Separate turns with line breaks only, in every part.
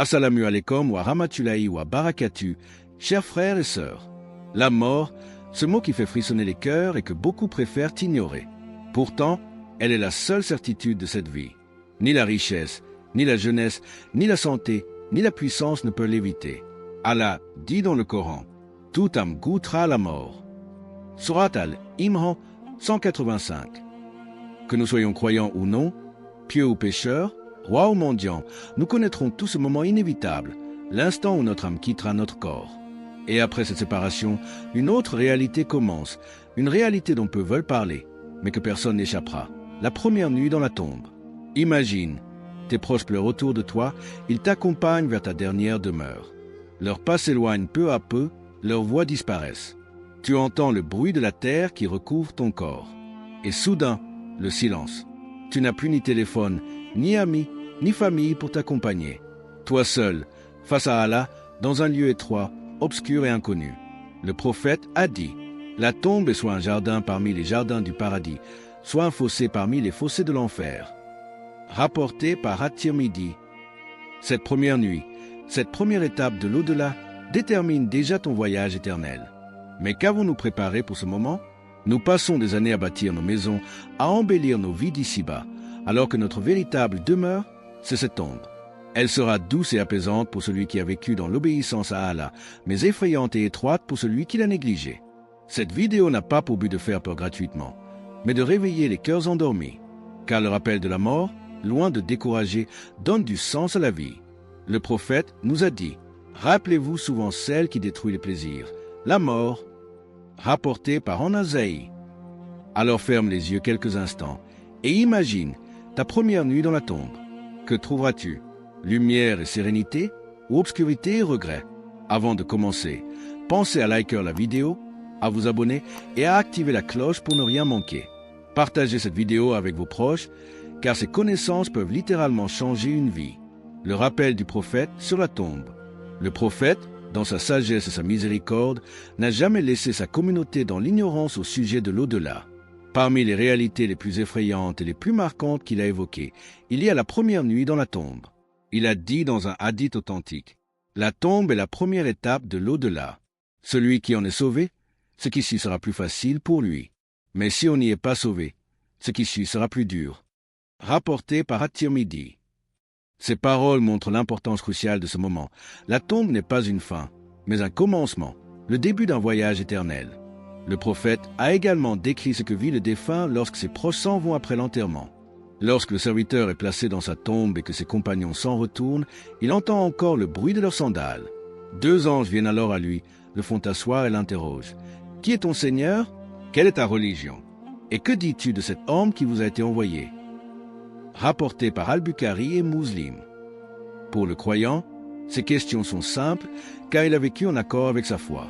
Assalamu alaikum wa rahmatullahi wa barakatuh, chers frères et sœurs. La mort, ce mot qui fait frissonner les cœurs et que beaucoup préfèrent ignorer. Pourtant, elle est la seule certitude de cette vie. Ni la richesse, ni la jeunesse, ni la santé, ni la puissance ne peuvent l'éviter. Allah dit dans le Coran, « Toute âme goûtera la mort ». Surat Al-Imran 185. Que nous soyons croyants ou non, pieux ou pécheurs, rois ou mendiants, nous connaîtrons tout ce moment inévitable, l'instant où notre âme quittera notre corps. Et après cette séparation, une autre réalité commence, une réalité dont peu veulent parler, mais que personne n'échappera. La première nuit dans la tombe. Imagine, tes proches pleurent autour de toi, ils t'accompagnent vers ta dernière demeure. Leurs pas s'éloignent peu à peu, leurs voix disparaissent. Tu entends le bruit de la terre qui recouvre ton corps. Et soudain, le silence. Tu n'as plus ni téléphone, ni amis, ni famille pour t'accompagner. Toi seul, face à Allah, dans un lieu étroit, obscur et inconnu. Le prophète a dit, « La tombe est soit un jardin parmi les jardins du paradis, soit un fossé parmi les fossés de l'enfer. » Rapporté par At-Tirmidhi. Cette première nuit, cette première étape de l'au-delà détermine déjà ton voyage éternel. Mais qu'avons-nous préparé pour ce moment? Nous passons des années à bâtir nos maisons, à embellir nos vies d'ici-bas, alors que notre véritable demeure, c'est cette tombe. Elle sera douce et apaisante pour celui qui a vécu dans l'obéissance à Allah, mais effrayante et étroite pour celui qui l'a négligée. Cette vidéo n'a pas pour but de faire peur gratuitement, mais de réveiller les cœurs endormis, car le rappel de la mort, loin de décourager, donne du sens à la vie. Le prophète nous a dit, « Rappelez-vous souvent celle qui détruit les plaisirs, la mort. » Rapporté par An-Nasa'i. Alors ferme les yeux quelques instants et imagine ta première nuit dans la tombe. Que trouveras-tu? Lumière et sérénité ou obscurité et regret? Avant de commencer, pensez à liker la vidéo, à vous abonner et à activer la cloche pour ne rien manquer. Partagez cette vidéo avec vos proches, car ces connaissances peuvent littéralement changer une vie. Le rappel du prophète sur la tombe. Le prophète, dans sa sagesse et sa miséricorde, n'a jamais laissé sa communauté dans l'ignorance au sujet de l'au-delà. Parmi les réalités les plus effrayantes et les plus marquantes qu'il a évoquées, il y a la première nuit dans la tombe. Il a dit dans un hadith authentique, « La tombe est la première étape de l'au-delà. Celui qui en est sauvé, ce qui suit sera plus facile pour lui. Mais si on n'y est pas sauvé, ce qui suit sera plus dur. » Rapporté par At-Tirmidhi. Ces paroles montrent l'importance cruciale de ce moment. La tombe n'est pas une fin, mais un commencement, le début d'un voyage éternel. Le prophète a également décrit ce que vit le défunt lorsque ses proches s'en vont après l'enterrement. Lorsque le serviteur est placé dans sa tombe et que ses compagnons s'en retournent, il entend encore le bruit de leurs sandales. 2 anges viennent alors à lui, le font asseoir et l'interrogent. « Qui est ton Seigneur? Quelle est ta religion? Et que dis-tu de cet homme qui vous a été envoyé ?» Rapporté par Al-Bukhari et Muslim. Pour le croyant, ces questions sont simples car il a vécu en accord avec sa foi.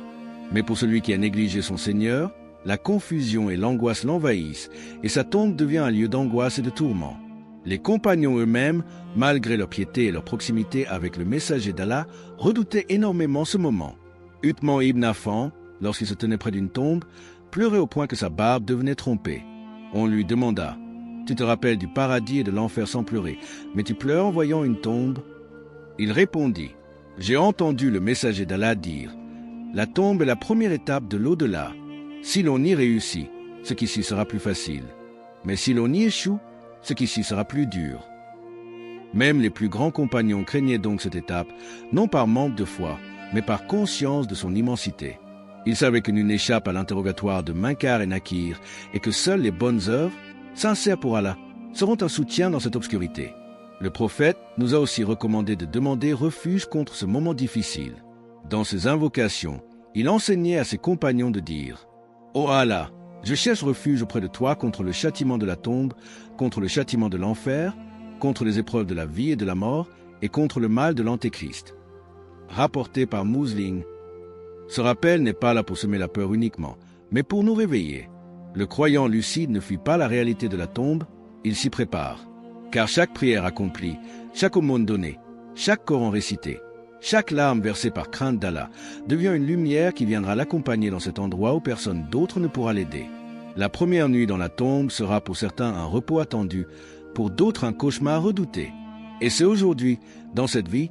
Mais pour celui qui a négligé son Seigneur, la confusion et l'angoisse l'envahissent et sa tombe devient un lieu d'angoisse et de tourment. Les compagnons eux-mêmes, malgré leur piété et leur proximité avec le messager d'Allah, redoutaient énormément ce moment. Uthman ibn Affan, lorsqu'il se tenait près d'une tombe, pleurait au point que sa barbe devenait trompée. On lui demanda, « Tu te rappelles du paradis et de l'enfer sans pleurer, mais tu pleures en voyant une tombe ?» Il répondit, « J'ai entendu le messager d'Allah dire, « La tombe est la première étape de l'au-delà. Si l'on y réussit, ce qui suit sera plus facile. Mais si l'on y échoue, ce qui suit sera plus dur. » Même les plus grands compagnons craignaient donc cette étape, non par manque de foi, mais par conscience de son immensité. Ils savaient que nul n'échappe à l'interrogatoire de Munkar et Nakir, et que seules les bonnes œuvres, sincères pour Allah, seront un soutien dans cette obscurité. Le prophète nous a aussi recommandé de demander refuge contre ce moment difficile. Dans ses invocations, il enseignait à ses compagnons de dire « Ô Allah, je cherche refuge auprès de toi contre le châtiment de la tombe, contre le châtiment de l'enfer, contre les épreuves de la vie et de la mort, et contre le mal de l'antéchrist. » Rapporté par Muslim. Ce rappel n'est pas là pour semer la peur uniquement, mais pour nous réveiller. Le croyant lucide ne fuit pas la réalité de la tombe, il s'y prépare. Car chaque prière accomplie, chaque aumône donnée, chaque Coran récité, chaque larme versée par crainte d'Allah devient une lumière qui viendra l'accompagner dans cet endroit où personne d'autre ne pourra l'aider. La première nuit dans la tombe sera pour certains un repos attendu, pour d'autres un cauchemar redouté. Et c'est aujourd'hui, dans cette vie,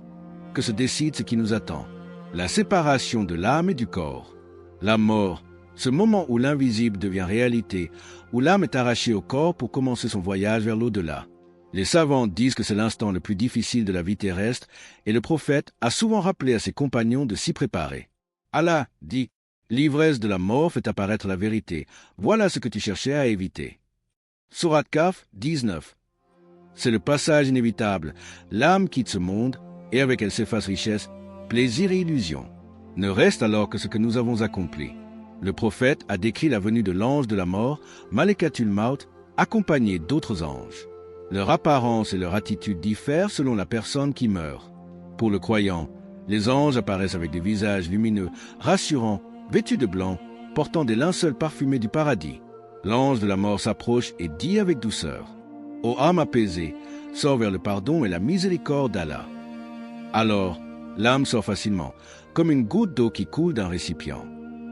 que se décide ce qui nous attend. La séparation de l'âme et du corps. La mort, ce moment où l'invisible devient réalité, où l'âme est arrachée au corps pour commencer son voyage vers l'au-delà. Les savants disent que c'est l'instant le plus difficile de la vie terrestre et le prophète a souvent rappelé à ses compagnons de s'y préparer. Allah dit, « L'ivresse de la mort fait apparaître la vérité. Voilà ce que tu cherchais à éviter. » Sourate Kahf 19. C'est le passage inévitable. L'âme quitte ce monde et avec elle s'efface richesse, plaisir et illusion. Ne reste alors que ce que nous avons accompli. Le prophète a décrit la venue de l'ange de la mort, Malekatul Maut, accompagné d'autres anges. Leur apparence et leur attitude diffèrent selon la personne qui meurt. Pour le croyant, les anges apparaissent avec des visages lumineux, rassurants, vêtus de blanc, portant des linceuls parfumés du paradis. L'ange de la mort s'approche et dit avec douceur, « Ô âme apaisée, sors vers le pardon et la miséricorde d'Allah. » Alors, l'âme sort facilement, comme une goutte d'eau qui coule d'un récipient.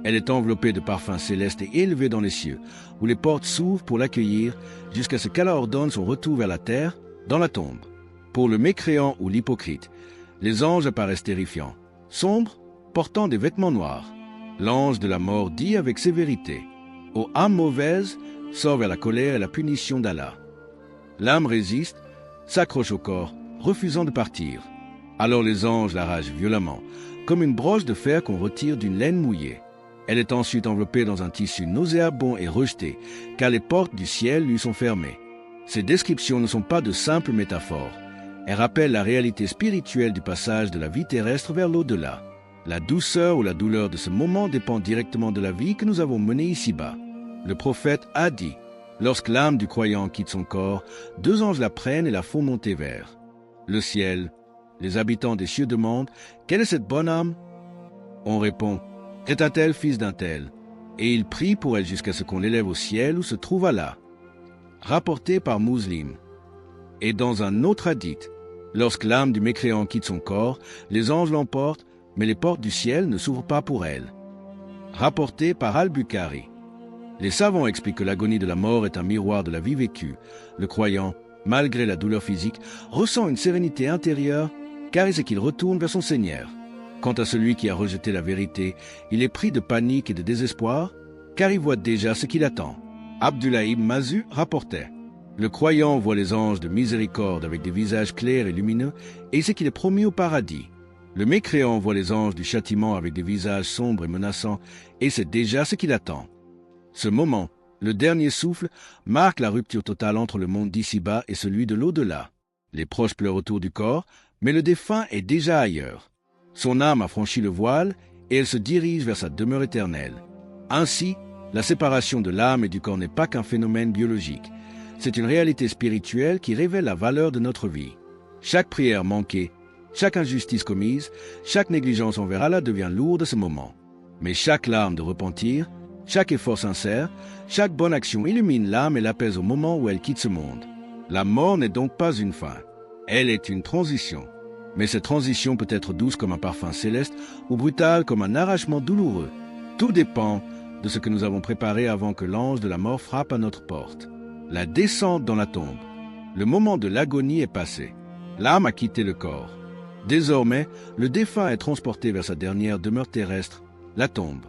Elle est enveloppée de parfums célestes et élevée dans les cieux, où les portes s'ouvrent pour l'accueillir jusqu'à ce qu'Allah ordonne son retour vers la terre, dans la tombe. Pour le mécréant ou l'hypocrite, les anges apparaissent terrifiants, sombres, portant des vêtements noirs. L'ange de la mort dit avec sévérité, « Ô âme mauvaise, sors vers la colère et la punition d'Allah. » L'âme résiste, s'accroche au corps, refusant de partir. Alors les anges l'arrachent violemment, comme une broche de fer qu'on retire d'une laine mouillée. Elle est ensuite enveloppée dans un tissu nauséabond et rejetée, car les portes du ciel lui sont fermées. Ces descriptions ne sont pas de simples métaphores. Elles rappellent la réalité spirituelle du passage de la vie terrestre vers l'au-delà. La douceur ou la douleur de ce moment dépend directement de la vie que nous avons menée ici-bas. Le prophète a dit, lorsque l'âme du croyant quitte son corps, deux anges la prennent et la font monter vers le ciel. Les habitants des cieux demandent, « Quelle est cette bonne âme ?» On répond, « C'est un tel fils d'un tel. » Et il prie pour elle jusqu'à ce qu'on l'élève au ciel où se trouve Allah. Rapporté par Muslim. Et dans un autre hadith, lorsque l'âme du mécréant quitte son corps, les anges l'emportent, mais les portes du ciel ne s'ouvrent pas pour elle. Rapporté par Al-Bukhari. Les savants expliquent que l'agonie de la mort est un miroir de la vie vécue. Le croyant, malgré la douleur physique, ressent une sérénité intérieure, car il sait qu'il retourne vers son Seigneur. Quant à celui qui a rejeté la vérité, il est pris de panique et de désespoir, car il voit déjà ce qu'il attend. Abdullah ibn Mazu rapportait, « Le croyant voit les anges de miséricorde avec des visages clairs et lumineux, et il sait qu'il est promis au paradis. Le mécréant voit les anges du châtiment avec des visages sombres et menaçants, et sait déjà ce qu'il attend. » Ce moment, le dernier souffle, marque la rupture totale entre le monde d'ici-bas et celui de l'au-delà. Les proches pleurent autour du corps, mais le défunt est déjà ailleurs. Son âme a franchi le voile et elle se dirige vers sa demeure éternelle. Ainsi, la séparation de l'âme et du corps n'est pas qu'un phénomène biologique. C'est une réalité spirituelle qui révèle la valeur de notre vie. Chaque prière manquée, chaque injustice commise, chaque négligence envers Allah devient lourde à ce moment. Mais chaque larme de repentir, chaque effort sincère, chaque bonne action illumine l'âme et l'apaise au moment où elle quitte ce monde. La mort n'est donc pas une fin. Elle est une transition. Mais cette transition peut être douce comme un parfum céleste ou brutale comme un arrachement douloureux. Tout dépend de ce que nous avons préparé avant que l'ange de la mort frappe à notre porte. La descente dans la tombe. Le moment de l'agonie est passé. L'âme a quitté le corps. Désormais, le défunt est transporté vers sa dernière demeure terrestre, la tombe.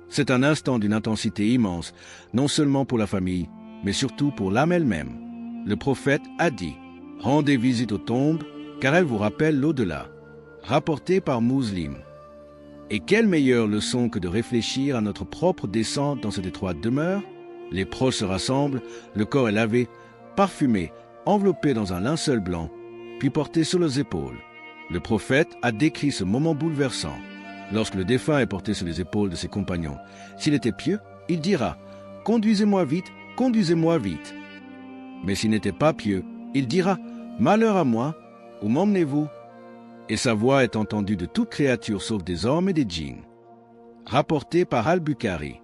C'est un instant d'une intensité immense, non seulement pour la famille, mais surtout pour l'âme elle-même. Le prophète a dit, « Rendez visite aux tombes, car elles vous rappellent l'au-delà. » Rapporté par Muslim. Et quelle meilleure leçon que de réfléchir à notre propre descente dans cette étroite demeure? Les proches se rassemblent, le corps est lavé, parfumé, enveloppé dans un linceul blanc, puis porté sur les épaules. Le prophète a décrit ce moment bouleversant. Lorsque le défunt est porté sur les épaules de ses compagnons, s'il était pieux, il dira « Conduisez-moi vite, conduisez-moi vite ». Mais s'il n'était pas pieux, il dira « Malheur à moi, où m'emmenez-vous » Et sa voix est entendue de toute créature sauf des hommes et des djinns. Rapporté par Al-Bukhari.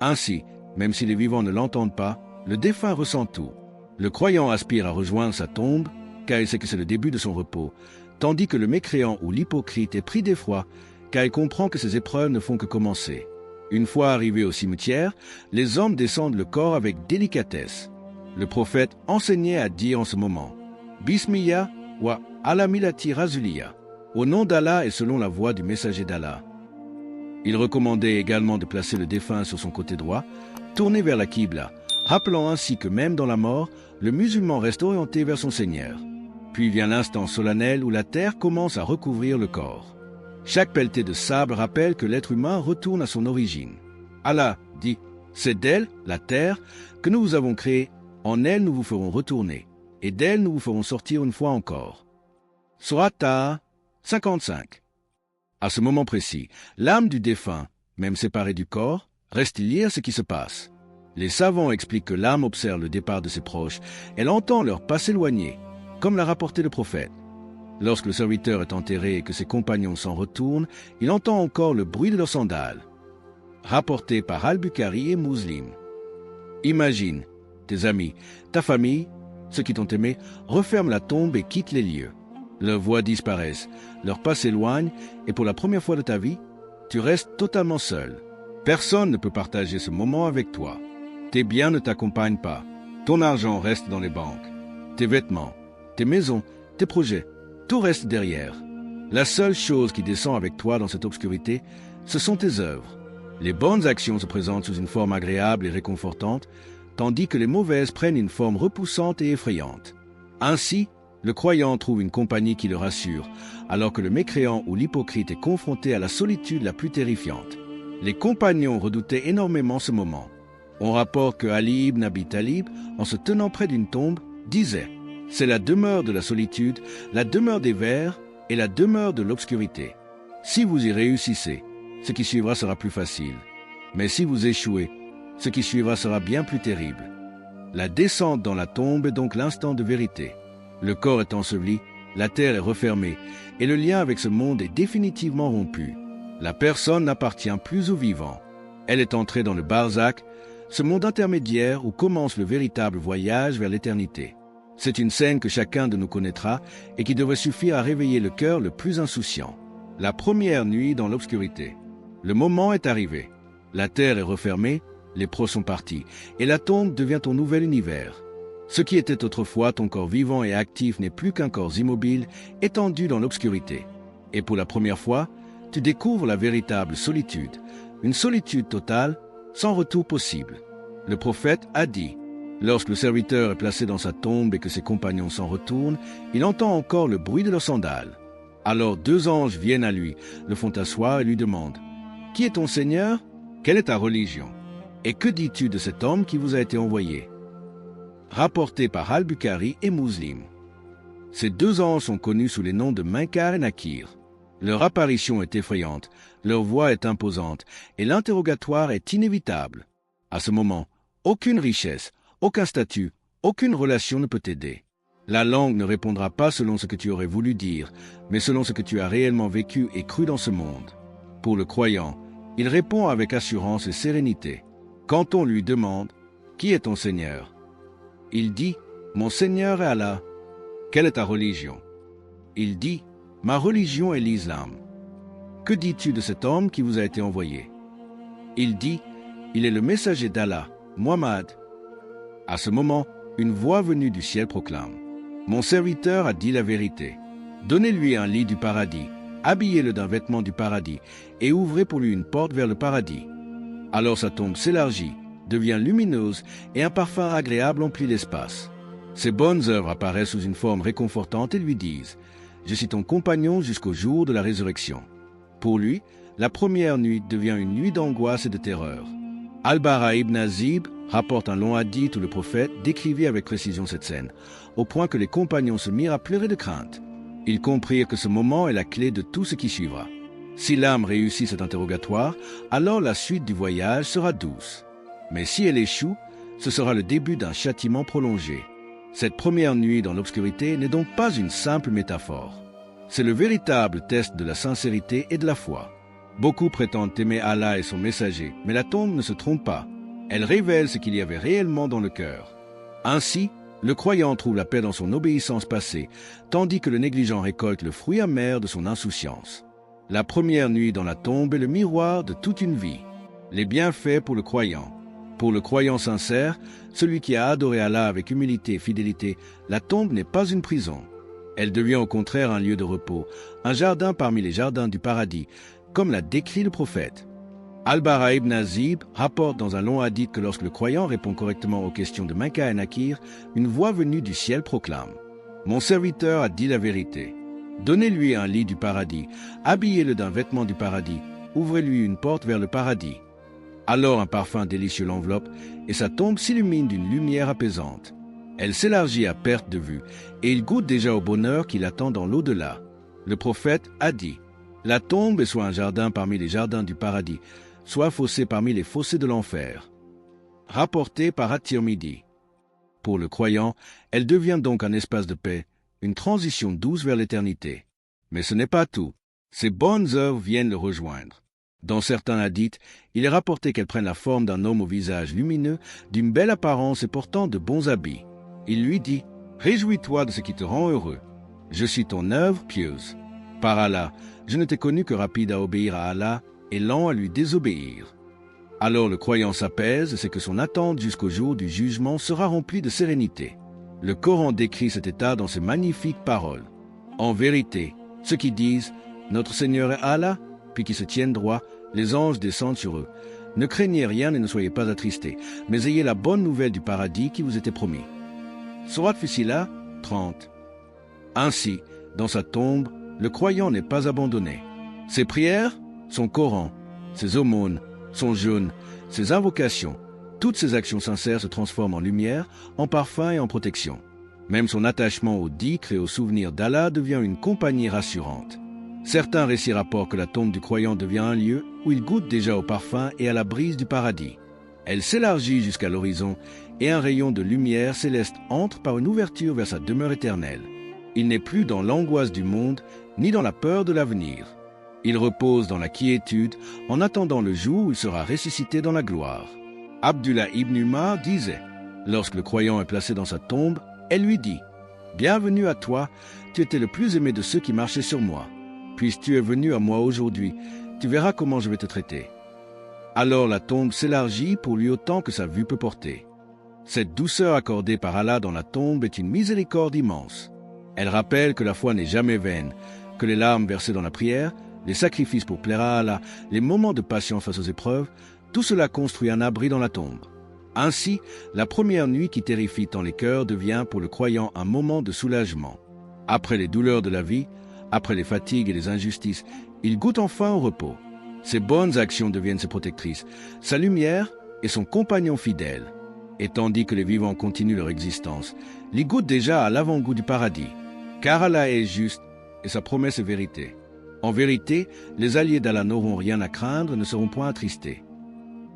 Ainsi, même si les vivants ne l'entendent pas, le défunt ressent tout. Le croyant aspire à rejoindre sa tombe, car il sait que c'est le début de son repos, tandis que le mécréant ou l'hypocrite est pris d'effroi, car il comprend que ces épreuves ne font que commencer. Une fois arrivés au cimetière, les hommes descendent le corps avec délicatesse. Le prophète enseignait à dire en ce moment « Bismillah wa ala milati rasuliya » au nom d'Allah et selon la voie du messager d'Allah. Il recommandait également de placer le défunt sur son côté droit, tourné vers la Qibla, rappelant ainsi que même dans la mort, le musulman reste orienté vers son Seigneur. Puis vient l'instant solennel où la terre commence à recouvrir le corps. Chaque pelletée de sable rappelle que l'être humain retourne à son origine. Allah dit, c'est d'elle, la terre, que nous vous avons créée, en elle nous vous ferons retourner, et d'elle nous vous ferons sortir une fois encore. Sourate Taha 55. À ce moment précis, l'âme du défunt, même séparée du corps, reste liée à ce qui se passe. Les savants expliquent que l'âme observe le départ de ses proches, elle entend leur pas s'éloigner, comme l'a rapporté le prophète. Lorsque le serviteur est enterré et que ses compagnons s'en retournent, il entend encore le bruit de leurs sandales. Rapporté par Al-Bukhari et Muslim. Imagine, tes amis, ta famille, ceux qui t'ont aimé, referment la tombe et quittent les lieux. Leurs voix disparaissent, leurs pas s'éloignent, et pour la première fois de ta vie, tu restes totalement seul. Personne ne peut partager ce moment avec toi. Tes biens ne t'accompagnent pas. Ton argent reste dans les banques. Tes vêtements, tes maisons, tes projets, tout reste derrière. La seule chose qui descend avec toi dans cette obscurité, ce sont tes œuvres. Les bonnes actions se présentent sous une forme agréable et réconfortante, tandis que les mauvaises prennent une forme repoussante et effrayante. Ainsi, le croyant trouve une compagnie qui le rassure, alors que le mécréant ou l'hypocrite est confronté à la solitude la plus terrifiante. Les compagnons redoutaient énormément ce moment. On rapporte que Ali ibn Abi Talib, en se tenant près d'une tombe, disait « C'est la demeure de la solitude, la demeure des vers et la demeure de l'obscurité. Si vous y réussissez, ce qui suivra sera plus facile. Mais si vous échouez, ce qui suivra sera bien plus terrible. La descente dans la tombe est donc l'instant de vérité. Le corps est enseveli, la terre est refermée, et le lien avec ce monde est définitivement rompu. La personne n'appartient plus aux vivants. Elle est entrée dans le barzakh, ce monde intermédiaire où commence le véritable voyage vers l'éternité. C'est une scène que chacun de nous connaîtra et qui devrait suffire à réveiller le cœur le plus insouciant. La première nuit dans l'obscurité. Le moment est arrivé. La terre est refermée, les pros sont partis, et la tombe devient ton nouvel univers. Ce qui était autrefois ton corps vivant et actif n'est plus qu'un corps immobile, étendu dans l'obscurité. Et pour la première fois, tu découvres la véritable solitude, une solitude totale, sans retour possible. Le prophète a dit, lorsque le serviteur est placé dans sa tombe et que ses compagnons s'en retournent, il entend encore le bruit de leurs sandales. Alors 2 anges viennent à lui, le font asseoir et lui demandent, « Qui est ton Seigneur? Quelle est ta religion? Et que dis-tu de cet homme qui vous a été envoyé ?» Rapporté par Al-Bukhari et Muslim. Ces 2 anges sont connus sous les noms de Munkar et Nakir. Leur apparition est effrayante, leur voix est imposante, et l'interrogatoire est inévitable. À ce moment, aucune richesse, aucun statut, aucune relation ne peut t'aider. La langue ne répondra pas selon ce que tu aurais voulu dire, mais selon ce que tu as réellement vécu et cru dans ce monde. Pour le croyant, il répond avec assurance et sérénité. Quand on lui demande « Qui est ton Seigneur ?» il dit « Mon Seigneur est Allah. » Quelle est ta religion? Il dit « Ma religion est l'islam. » Que dis-tu de cet homme qui vous a été envoyé? Il dit « Il est le messager d'Allah, Muhammad. » À ce moment, une voix venue du ciel proclame « Mon serviteur a dit la vérité. Donnez-lui un lit du paradis, habillez-le d'un vêtement du paradis, et ouvrez pour lui une porte vers le paradis. » Alors sa tombe s'élargit, devient lumineuse, et un parfum agréable emplit l'espace. Ses bonnes œuvres apparaissent sous une forme réconfortante et lui disent « Je suis ton compagnon jusqu'au jour de la résurrection. » Pour lui, la première nuit devient une nuit d'angoisse et de terreur. Al-Bara ibn Azib rapporte un long hadith où le prophète décrivit avec précision cette scène, au point que les compagnons se mirent à pleurer de crainte. Ils comprirent que ce moment est la clé de tout ce qui suivra. Si l'âme réussit cet interrogatoire, alors la suite du voyage sera douce. Mais si elle échoue, ce sera le début d'un châtiment prolongé. Cette première nuit dans l'obscurité n'est donc pas une simple métaphore. C'est le véritable test de la sincérité et de la foi. Beaucoup prétendent aimer Allah et son messager, mais la tombe ne se trompe pas. Elle révèle ce qu'il y avait réellement dans le cœur. Ainsi, le croyant trouve la paix dans son obéissance passée, tandis que le négligent récolte le fruit amer de son insouciance. La première nuit dans la tombe est le miroir de toute une vie. Les bienfaits pour le croyant. Pour le croyant sincère, celui qui a adoré Allah avec humilité et fidélité, la tombe n'est pas une prison. Elle devient au contraire un lieu de repos, un jardin parmi les jardins du paradis, comme l'a décrit le prophète. Al-Bara ibn Azib rapporte dans un long hadith que lorsque le croyant répond correctement aux questions de Munkar et Nakir, une voix venue du ciel proclame « Mon serviteur a dit la vérité. Donnez-lui un lit du paradis, habillez-le d'un vêtement du paradis, ouvrez-lui une porte vers le paradis. » Alors un parfum délicieux l'enveloppe et sa tombe s'illumine d'une lumière apaisante. Elle s'élargit à perte de vue et il goûte déjà au bonheur qui l'attend dans l'au-delà. Le prophète a dit « La tombe est soit un jardin parmi les jardins du paradis, soit fossé parmi les fossés de l'enfer. » Rapporté par At-Tirmidhi. Pour le croyant, elle devient donc un espace de paix, une transition douce vers l'éternité. Mais ce n'est pas tout. Ses bonnes œuvres viennent le rejoindre. Dans certains hadiths, il est rapporté qu'elle prenne la forme d'un homme au visage lumineux, d'une belle apparence et portant de bons habits. Il lui dit « Réjouis-toi de ce qui te rend heureux. Je suis ton œuvre pieuse. Par Allah, je ne t'ai connu que rapide à obéir à Allah et lent à lui désobéir. » Alors le croyant s'apaise, c'est que son attente jusqu'au jour du jugement sera remplie de sérénité. Le Coran décrit cet état dans ces magnifiques paroles. En vérité, ceux qui disent « Notre Seigneur est Allah », puis qui se tiennent droit, les anges descendent sur eux. Ne craignez rien et ne soyez pas attristés, mais ayez la bonne nouvelle du paradis qui vous était promis. Surat Fussilat 30. Ainsi, dans sa tombe, le croyant n'est pas abandonné. Ses prières, son Coran, ses aumônes, son jeûne, ses invocations, toutes ses actions sincères se transforment en lumière, en parfum et en protection. Même son attachement au dhikr et au souvenir d'Allah devient une compagnie rassurante. Certains récits rapportent que la tombe du croyant devient un lieu où il goûte déjà au parfum et à la brise du paradis. Elle s'élargit jusqu'à l'horizon et un rayon de lumière céleste entre par une ouverture vers sa demeure éternelle. Il n'est plus dans l'angoisse du monde ni dans la peur de l'avenir. Il repose dans la quiétude en attendant le jour où il sera ressuscité dans la gloire. Abdullah ibn Umar disait, lorsque le croyant est placé dans sa tombe, elle lui dit « Bienvenue à toi, tu étais le plus aimé de ceux qui marchaient sur moi. Puisque tu es venu à moi aujourd'hui, tu verras comment je vais te traiter. » Alors la tombe s'élargit pour lui autant que sa vue peut porter. Cette douceur accordée par Allah dans la tombe est une miséricorde immense. Elle rappelle que la foi n'est jamais vaine, que les larmes versées dans la prière, les sacrifices pour plaire à Allah, les moments de patience face aux épreuves, tout cela construit un abri dans la tombe. Ainsi, la première nuit qui terrifie tant les cœurs devient pour le croyant un moment de soulagement. Après les douleurs de la vie, après les fatigues et les injustices, il goûte enfin au repos. Ses bonnes actions deviennent ses protectrices, sa lumière est son compagnon fidèle. Et tandis que les vivants continuent leur existence, ils goûtent déjà à l'avant-goût du paradis. Car Allah est juste et sa promesse est vérité. En vérité, les alliés d'Allah n'auront rien à craindre et ne seront point attristés.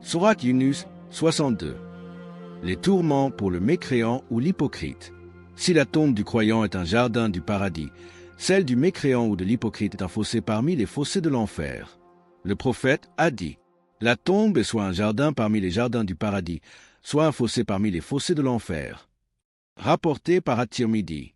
Surat Yunus 62. Les tourments pour le mécréant ou l'hypocrite. Si la tombe du croyant est un jardin du paradis, celle du mécréant ou de l'hypocrite est un fossé parmi les fossés de l'enfer. Le prophète a dit « La tombe est soit un jardin parmi les jardins du paradis, soit un fossé parmi les fossés de l'enfer. » Rapporté par At-Tirmidhi.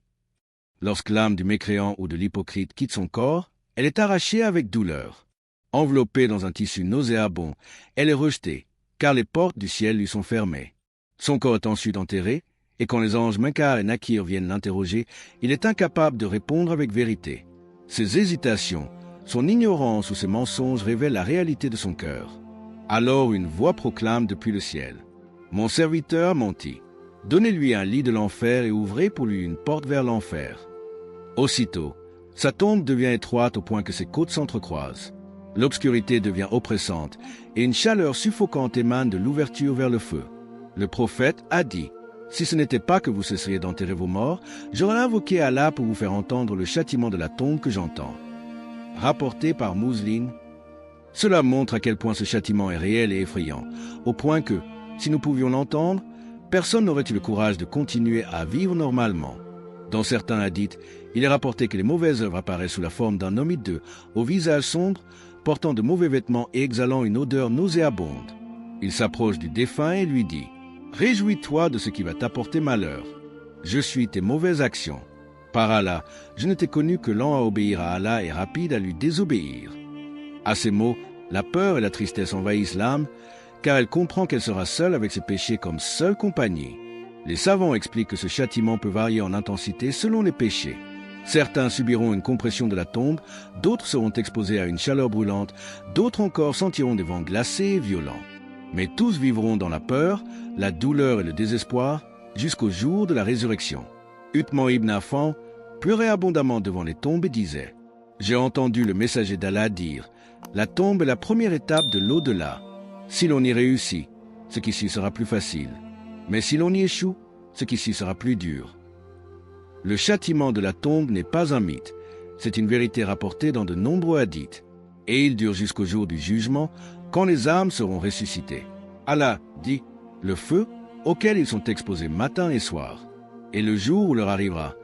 Lorsque l'âme du mécréant ou de l'hypocrite quitte son corps, elle est arrachée avec douleur. Enveloppée dans un tissu nauséabond, elle est rejetée, car les portes du ciel lui sont fermées. Son corps est ensuite enterré, et quand les anges Munkar et Nakir viennent l'interroger, il est incapable de répondre avec vérité. Ses hésitations, son ignorance ou ses mensonges révèlent la réalité de son cœur. Alors une voix proclame depuis le ciel « Mon serviteur a menti. Donnez-lui un lit de l'enfer et ouvrez pour lui une porte vers l'enfer. » Aussitôt, sa tombe devient étroite au point que ses côtes s'entrecroisent. L'obscurité devient oppressante et une chaleur suffocante émane de l'ouverture vers le feu. Le prophète a dit « Si ce n'était pas que vous cesseriez d'enterrer vos morts, j'aurais invoqué Allah pour vous faire entendre le châtiment de la tombe que j'entends. » Rapporté par Muslim. Cela montre à quel point ce châtiment est réel et effrayant, au point que, si nous pouvions l'entendre, personne n'aurait eu le courage de continuer à vivre normalement. Dans certains hadiths, il est rapporté que les mauvaises œuvres apparaissent sous la forme d'un homme hideux, au visage sombre, portant de mauvais vêtements et exhalant une odeur nauséabonde. Il s'approche du défunt et lui dit « Réjouis-toi de ce qui va t'apporter malheur. Je suis tes mauvaises actions. Par Allah, je ne t'ai connu que lent à obéir à Allah et rapide à lui désobéir. » À ces mots, la peur et la tristesse envahissent l'âme, car elle comprend qu'elle sera seule avec ses péchés comme seule compagnie. Les savants expliquent que ce châtiment peut varier en intensité selon les péchés. Certains subiront une compression de la tombe, d'autres seront exposés à une chaleur brûlante, d'autres encore sentiront des vents glacés et violents. Mais tous vivront dans la peur, la douleur et le désespoir jusqu'au jour de la résurrection. Uthman ibn Affan pleurait abondamment devant les tombes et disait « J'ai entendu le messager d'Allah dire « La tombe est la première étape de l'au-delà. Si l'on y réussit, ce qui suit sera plus facile. Mais si l'on y échoue, ce qui suit sera plus dur. » Le châtiment de la tombe n'est pas un mythe, c'est une vérité rapportée dans de nombreux hadiths. Et il dure jusqu'au jour du jugement, quand les âmes seront ressuscitées. Allah dit « Le feu, auquel ils sont exposés matin et soir. Et le jour où leur arrivera,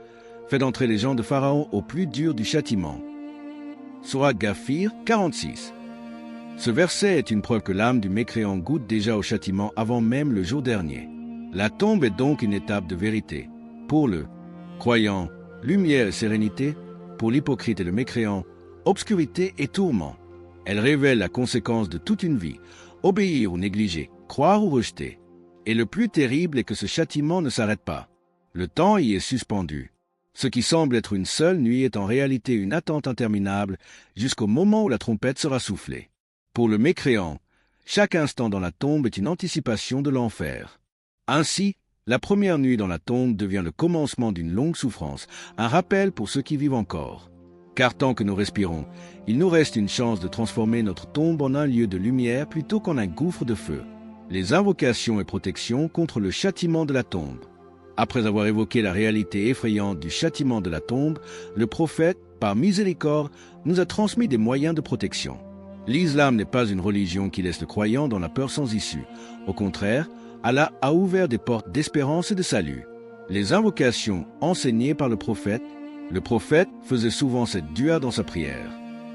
fait d'entrer les gens de Pharaon au plus dur du châtiment. » Sourate Ghafir 46. Ce verset est une preuve que l'âme du mécréant goûte déjà au châtiment avant même le jour dernier. La tombe est donc une étape de vérité. Pour le croyant, lumière et sérénité, pour l'hypocrite et le mécréant, obscurité et tourment. Elle révèle la conséquence de toute une vie, obéir ou négliger, croire ou rejeter. Et le plus terrible est que ce châtiment ne s'arrête pas. Le temps y est suspendu. Ce qui semble être une seule nuit est en réalité une attente interminable jusqu'au moment où la trompette sera soufflée. Pour le mécréant, chaque instant dans la tombe est une anticipation de l'enfer. Ainsi, la première nuit dans la tombe devient le commencement d'une longue souffrance, un rappel pour ceux qui vivent encore. Car tant que nous respirons, il nous reste une chance de transformer notre tombe en un lieu de lumière plutôt qu'en un gouffre de feu. Les invocations et protections contre le châtiment de la tombe. Après avoir évoqué la réalité effrayante du châtiment de la tombe, le prophète, par miséricorde, nous a transmis des moyens de protection. L'islam n'est pas une religion qui laisse le croyant dans la peur sans issue. Au contraire, Allah a ouvert des portes d'espérance et de salut. Les invocations enseignées par le prophète faisait souvent cette dua dans sa prière.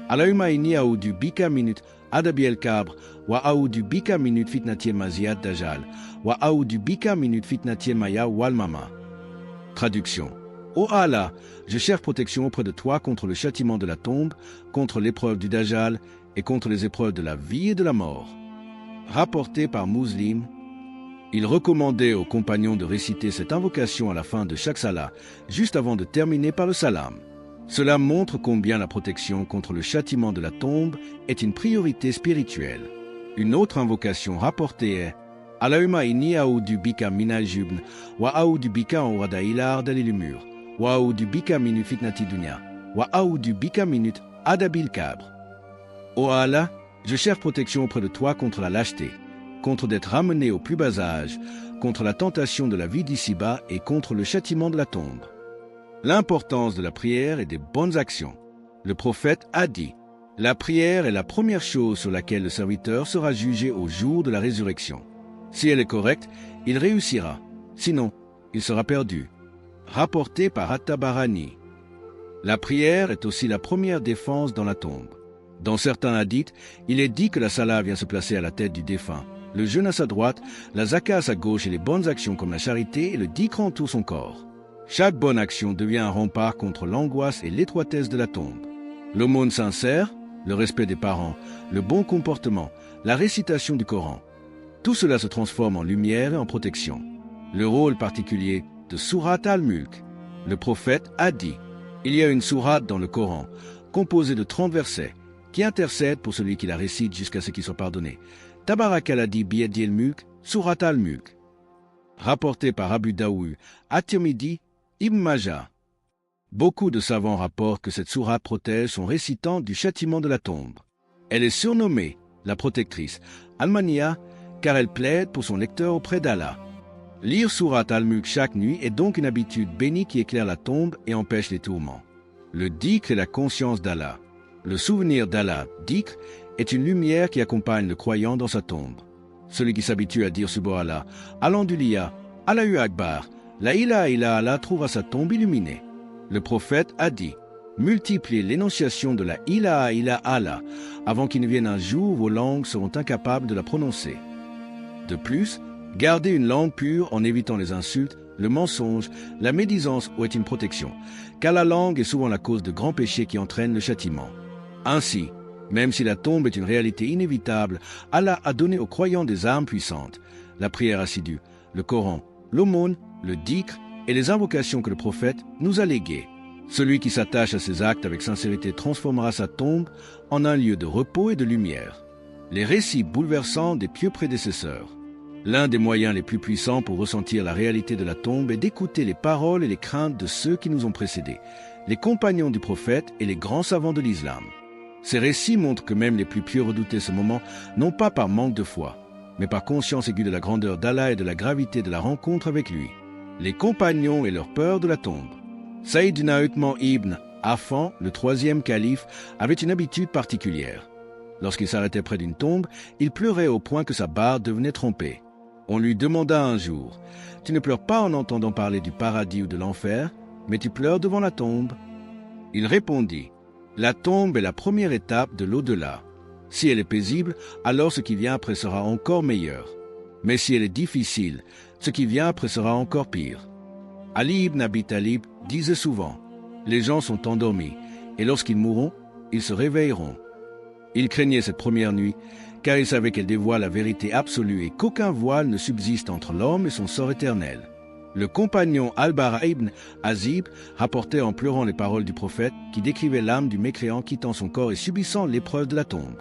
Allahumma inni a'udhu bika minut adabi al-kabr wa a'udhu bika minut fitnati al-maziyat dajjal wa a'udhu bika minut fitnati al-maya wal mama. Traduction. Ô Allah, je cherche protection auprès de toi contre le châtiment de la tombe, contre l'épreuve du Dajjal et contre les épreuves de la vie et de la mort. Rapporté par Muslim, il recommandait aux compagnons de réciter cette invocation à la fin de chaque salat, juste avant de terminer par le salam. Cela montre combien la protection contre le châtiment de la tombe est une priorité spirituelle. Une autre invocation rapportée est Allahumma inni a'udhu bika minal jubn wa a'udhu bika an wada'ilar dalilumur wa a'udhu bika minut fitnati dunya wa a'udhu bika minut adabil kabr. Ô Allah, je cherche protection auprès de toi contre la lâcheté, contre d'être ramené au plus bas âge, contre la tentation de la vie d'ici-bas et contre le châtiment de la tombe. L'importance de la prière et des bonnes actions. Le prophète a dit « La prière est la première chose sur laquelle le serviteur sera jugé au jour de la résurrection. Si elle est correcte, il réussira. Sinon, il sera perdu. » Rapporté par At-Tabarani. La prière est aussi la première défense dans la tombe. Dans certains hadiths, il est dit que la salat vient se placer à la tête du défunt, le jeûne à sa droite, la zakat à sa gauche et les bonnes actions comme la charité et le dhikr entourent son corps. Chaque bonne action devient un rempart contre l'angoisse et l'étroitesse de la tombe. L'aumône sincère, le respect des parents, le bon comportement, la récitation du Coran, tout cela se transforme en lumière et en protection. Le rôle particulier de Sourate Al-Mulk. Le prophète a dit « Il y a une sourate dans le Coran, composée de 30 versets, qui intercède pour celui qui la récite jusqu'à ce qu'il soit pardonné. Tabarak al-Adi biyadi al-Mulk, Sourate Al-Mulk. » Rapporté par Abu Daoud, At-Tirmidhi, Ibn Majah. Beaucoup de savants rapportent que cette sourate protège son récitant du châtiment de la tombe. Elle est surnommée la protectrice, Al-Mania, car elle plaide pour son lecteur auprès d'Allah. Lire Sourate Al-Mulk chaque nuit est donc une habitude bénie qui éclaire la tombe et empêche les tourments. Le dhikr est la conscience d'Allah. Le souvenir d'Allah, dhikr, est une lumière qui accompagne le croyant dans sa tombe. Celui qui s'habitue à dire Subhanallah, Alhamdulillah, Allahu Akbar, la ilaha illa Allah trouvera sa tombe illuminée. Le prophète a dit, multipliez l'énonciation de la ilaha illa Allah avant qu'il ne vienne un jour où vos langues seront incapables de la prononcer. De plus, garder une langue pure en évitant les insultes, le mensonge, la médisance ou est une protection, car la langue est souvent la cause de grands péchés qui entraînent le châtiment. Ainsi, même si la tombe est une réalité inévitable, Allah a donné aux croyants des armes puissantes, la prière assidue, le Coran, l'aumône, le dhikr et les invocations que le prophète nous a léguées. Celui qui s'attache à ses actes avec sincérité transformera sa tombe en un lieu de repos et de lumière. Les récits bouleversants des pieux prédécesseurs. L'un des moyens les plus puissants pour ressentir la réalité de la tombe est d'écouter les paroles et les craintes de ceux qui nous ont précédés, les compagnons du prophète et les grands savants de l'islam. Ces récits montrent que même les plus pieux redoutaient ce moment, non pas par manque de foi, mais par conscience aiguë de la grandeur d'Allah et de la gravité de la rencontre avec lui. Les compagnons et leur peur de la tombe. Sayyidina Uthman ibn Affan, le troisième calife, avait une habitude particulière. Lorsqu'il s'arrêtait près d'une tombe, il pleurait au point que sa barbe devenait trempée. On lui demanda un jour, « Tu ne pleures pas en entendant parler du paradis ou de l'enfer, mais tu pleures devant la tombe ?» Il répondit, « La tombe est la première étape de l'au-delà. Si elle est paisible, alors ce qui vient après sera encore meilleur. Mais si elle est difficile, ce qui vient après sera encore pire. » Ali ibn Abi Talib disait souvent, « Les gens sont endormis, et lorsqu'ils mourront, ils se réveilleront. » Il craignait cette première nuit, car il savait qu'elle dévoile la vérité absolue et qu'aucun voile ne subsiste entre l'homme et son sort éternel. Le compagnon Al-Bara ibn Azib rapportait en pleurant les paroles du prophète qui décrivait l'âme du mécréant quittant son corps et subissant l'épreuve de la tombe.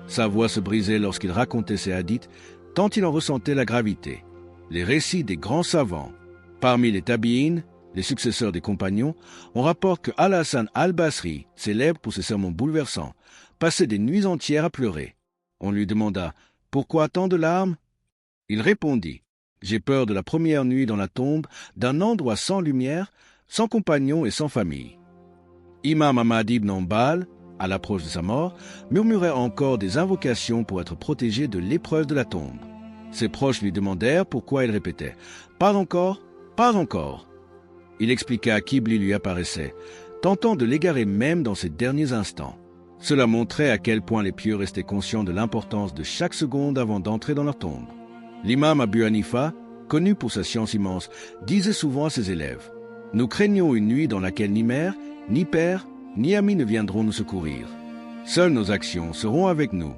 Sa voix se brisait lorsqu'il racontait ces hadiths, tant il en ressentait la gravité. Les récits des grands savants. Parmi les tabi'in, les successeurs des compagnons, on rapporte que Al-Hassan al-Basri, célèbre pour ses sermons bouleversants, passait des nuits entières à pleurer. On lui demanda « Pourquoi tant de larmes ?» Il répondit « J'ai peur de la première nuit dans la tombe, d'un endroit sans lumière, sans compagnons et sans famille. » Imam Ahmad ibn Hanbal, à l'approche de sa mort, murmurait encore des invocations pour être protégé de l'épreuve de la tombe. Ses proches lui demandèrent pourquoi il répétait « Pas encore, pas encore ». Il expliqua qu'Iblis lui apparaissait, tentant de l'égarer même dans ses derniers instants. Cela montrait à quel point les pieux restaient conscients de l'importance de chaque seconde avant d'entrer dans leur tombe. L'imam Abu Hanifa, connu pour sa science immense, disait souvent à ses élèves « Nous craignons une nuit dans laquelle ni mère, ni père, ni amis ne viendront nous secourir. Seules nos actions seront avec nous. »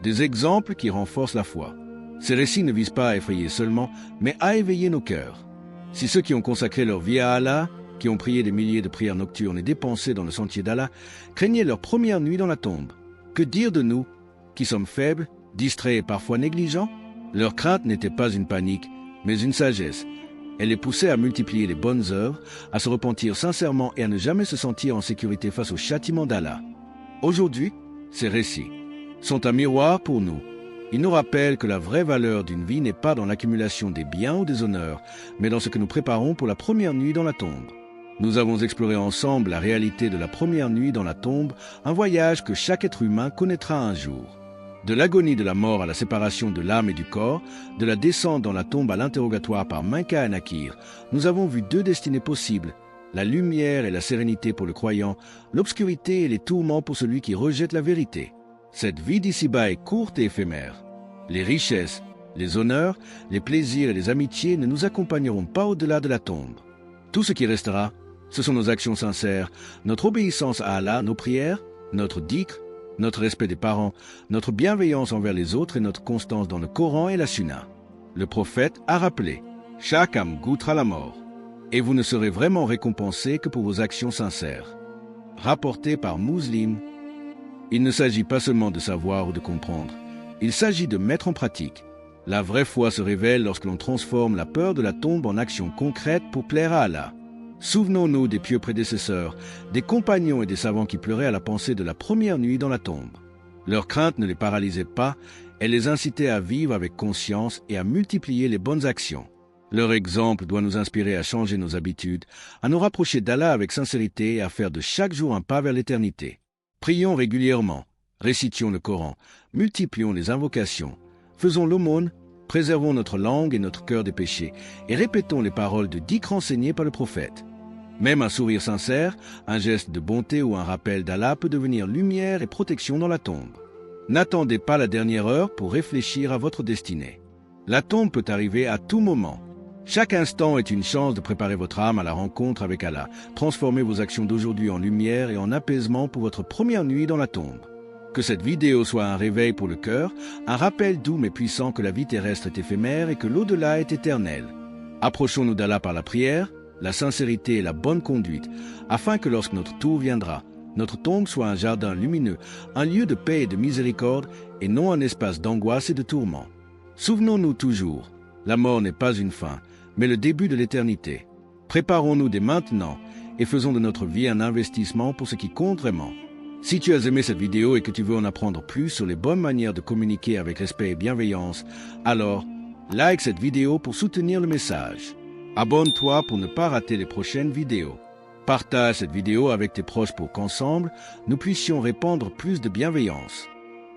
Des exemples qui renforcent la foi. Ces récits ne visent pas à effrayer seulement, mais à éveiller nos cœurs. Si ceux qui ont consacré leur vie à Allah, qui ont prié des milliers de prières nocturnes et dépensé dans le sentier d'Allah, craignaient leur première nuit dans la tombe, que dire de nous, qui sommes faibles, distraits et parfois négligents? Leur crainte n'était pas une panique, mais une sagesse. Elle les poussait à multiplier les bonnes œuvres, à se repentir sincèrement et à ne jamais se sentir en sécurité face au châtiment d'Allah. Aujourd'hui, ces récits sont un miroir pour nous. Ils nous rappellent que la vraie valeur d'une vie n'est pas dans l'accumulation des biens ou des honneurs, mais dans ce que nous préparons pour la première nuit dans la tombe. Nous avons exploré ensemble la réalité de la première nuit dans la tombe, un voyage que chaque être humain connaîtra un jour. De l'agonie de la mort à la séparation de l'âme et du corps, de la descente dans la tombe à l'interrogatoire par Munkar et Nakir, nous avons vu deux destinées possibles, la lumière et la sérénité pour le croyant, l'obscurité et les tourments pour celui qui rejette la vérité. Cette vie d'ici-bas est courte et éphémère. Les richesses, les honneurs, les plaisirs et les amitiés ne nous accompagneront pas au-delà de la tombe. Tout ce qui restera, ce sont nos actions sincères, notre obéissance à Allah, nos prières, notre dhikr, notre respect des parents, notre bienveillance envers les autres et notre constance dans le Coran et la Sunna. Le prophète a rappelé « Chaque âme goûtera la mort, et vous ne serez vraiment récompensés que pour vos actions sincères. » Rapporté par Muslim. Il ne s'agit pas seulement de savoir ou de comprendre, il s'agit de mettre en pratique. La vraie foi se révèle lorsque l'on transforme la peur de la tombe en action concrète pour plaire à Allah. Souvenons-nous des pieux prédécesseurs, des compagnons et des savants qui pleuraient à la pensée de la première nuit dans la tombe. Leur crainte ne les paralysait pas, elle les incitait à vivre avec conscience et à multiplier les bonnes actions. Leur exemple doit nous inspirer à changer nos habitudes, à nous rapprocher d'Allah avec sincérité et à faire de chaque jour un pas vers l'éternité. Prions régulièrement, récitions le Coran, multiplions les invocations, faisons l'aumône, préservons notre langue et notre cœur des péchés et répétons les paroles de dhikr enseignées par le prophète. Même un sourire sincère, un geste de bonté ou un rappel d'Allah peut devenir lumière et protection dans la tombe. N'attendez pas la dernière heure pour réfléchir à votre destinée. La tombe peut arriver à tout moment. Chaque instant est une chance de préparer votre âme à la rencontre avec Allah. Transformez vos actions d'aujourd'hui en lumière et en apaisement pour votre première nuit dans la tombe. Que cette vidéo soit un réveil pour le cœur, un rappel doux mais puissant que la vie terrestre est éphémère et que l'au-delà est éternel. Approchons-nous d'Allah par la prière, la sincérité et la bonne conduite, afin que lorsque notre tour viendra, notre tombe soit un jardin lumineux, un lieu de paix et de miséricorde, et non un espace d'angoisse et de tourment. Souvenons-nous toujours, la mort n'est pas une fin, mais le début de l'éternité. Préparons-nous dès maintenant et faisons de notre vie un investissement pour ce qui compte vraiment. Si tu as aimé cette vidéo et que tu veux en apprendre plus sur les bonnes manières de communiquer avec respect et bienveillance, alors like cette vidéo pour soutenir le message. Abonne-toi pour ne pas rater les prochaines vidéos. Partage cette vidéo avec tes proches pour qu'ensemble, nous puissions répandre plus de bienveillance.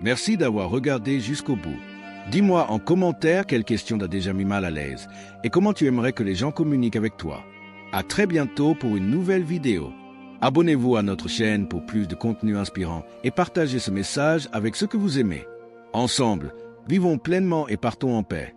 Merci d'avoir regardé jusqu'au bout. Dis-moi en commentaire quelle question t'a déjà mis mal à l'aise et comment tu aimerais que les gens communiquent avec toi. À très bientôt pour une nouvelle vidéo. Abonnez-vous à notre chaîne pour plus de contenu inspirant et partagez ce message avec ceux que vous aimez. Ensemble, vivons pleinement et partons en paix.